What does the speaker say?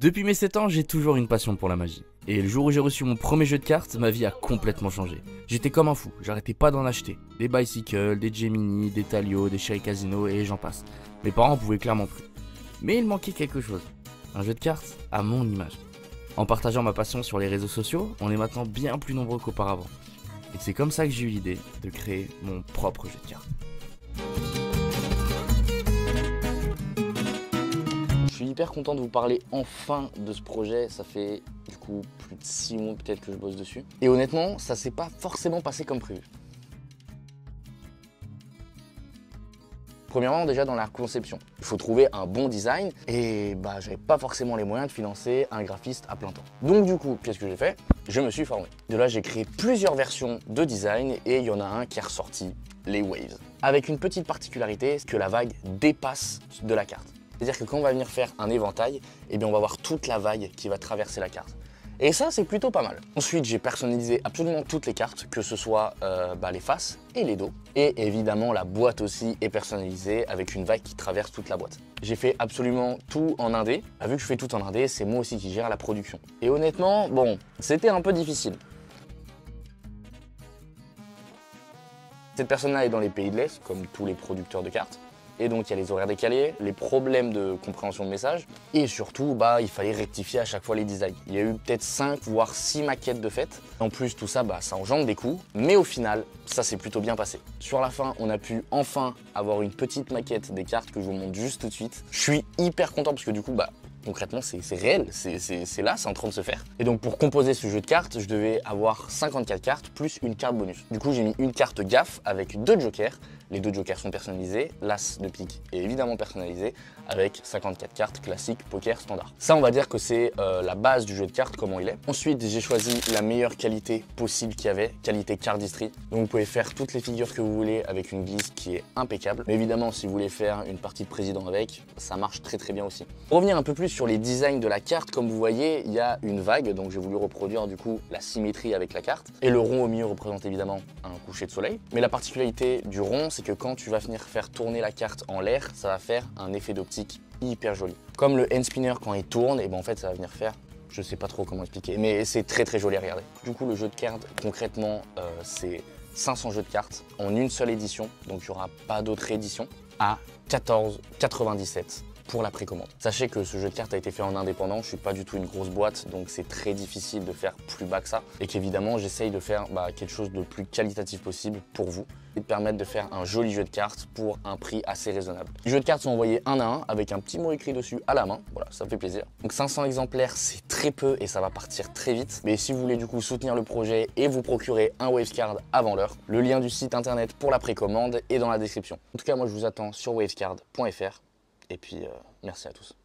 Depuis mes 7 ans, j'ai toujours une passion pour la magie. Et le jour où j'ai reçu mon premier jeu de cartes, ma vie a complètement changé. J'étais comme un fou, j'arrêtais pas d'en acheter. Des Bicycle, des Gemini, des Talio, des Cherry Casino et j'en passe. Mes parents en pouvaient clairement plus. Mais il manquait quelque chose. Un jeu de cartes à mon image. En partageant ma passion sur les réseaux sociaux, on est maintenant bien plus nombreux qu'auparavant. Et c'est comme ça que j'ai eu l'idée de créer mon propre jeu de cartes. Je suis hyper content de vous parler enfin de ce projet. Ça fait du coup plus de 6 mois peut-être que je bosse dessus. Et honnêtement, ça s'est pas forcément passé comme prévu. Premièrement, déjà dans la conception, il faut trouver un bon design et j'avais pas forcément les moyens de financer un graphiste à plein temps. Donc du coup, qu'est-ce que j'ai fait? Je me suis formé. De là, j'ai créé plusieurs versions de design et il y en a un qui est ressorti, les Waves. Avec une petite particularité, c'est que la vague dépasse de la carte. C'est-à-dire que quand on va venir faire un éventail, on va voir toute la vague qui va traverser la carte. Et ça, c'est plutôt pas mal. Ensuite, j'ai personnalisé absolument toutes les cartes, que ce soit les faces et les dos. Et évidemment, la boîte aussi est personnalisée avec une vague qui traverse toute la boîte. J'ai fait absolument tout en indé. Vu que je fais tout en indé, c'est moi aussi qui gère la production. Et honnêtement, c'était un peu difficile. Cette personne-là est dans les pays de l'Est, comme tous les producteurs de cartes. Et donc il y a les horaires décalés, les problèmes de compréhension de messages. Et surtout, il fallait rectifier à chaque fois les designs. Il y a eu peut-être 5 voire 6 maquettes de faites. En plus, tout ça, ça engendre des coûts. Mais au final, ça s'est plutôt bien passé. Sur la fin, on a pu enfin avoir une petite maquette des cartes que je vous montre juste tout de suite. Je suis hyper content parce que du coup, concrètement, c'est réel, c'est là, c'est en train de se faire. Et donc pour composer ce jeu de cartes, je devais avoir 54 cartes plus une carte bonus. Du coup, j'ai mis une carte gaffe avec 2 jokers. Les 2 jokers sont personnalisés, l'as de pique est évidemment personnalisé avec 54 cartes classiques poker standard. Ça, on va dire que c'est la base du jeu de cartes, comment il est. Ensuite, j'ai choisi la meilleure qualité possible qu'il y avait, qualité cardistry. Donc vous pouvez faire toutes les figures que vous voulez avec une glisse qui est impeccable. Mais évidemment, si vous voulez faire une partie de président avec, ça marche très bien aussi. Pour revenir un peu plus sur les designs de la carte, comme vous voyez, il y a une vague, donc j'ai voulu reproduire du coup la symétrie avec la carte. Et le rond au milieu représente évidemment un coucher de soleil. Mais la particularité du rond, c'est que quand tu vas venir faire tourner la carte en l'air, ça va faire un effet d'optique hyper joli. Comme le hand spinner quand il tourne, en fait ça va venir faire, je sais pas trop comment expliquer, mais c'est très joli à regarder. Du coup le jeu de cartes, concrètement, c'est 500 jeux de cartes en une seule édition, donc il n'y aura pas d'autre édition, à 14,97 pour la précommande. Sachez que ce jeu de cartes a été fait en indépendant, je suis pas du tout une grosse boîte, donc c'est très difficile de faire plus bas que ça, et qu'évidemment j'essaye de faire quelque chose de plus qualitatif possible pour vous, et de permettre de faire un joli jeu de cartes pour un prix assez raisonnable. Les jeux de cartes sont envoyés un à un, avec un petit mot écrit dessus à la main, voilà, ça me fait plaisir. Donc 500 exemplaires, c'est très peu, et ça va partir très vite, mais si vous voulez du coup soutenir le projet et vous procurer un Wavecard avant l'heure, le lien du site internet pour la précommande est dans la description. En tout cas, moi je vous attends sur wavecard.fr. Et puis, merci à tous.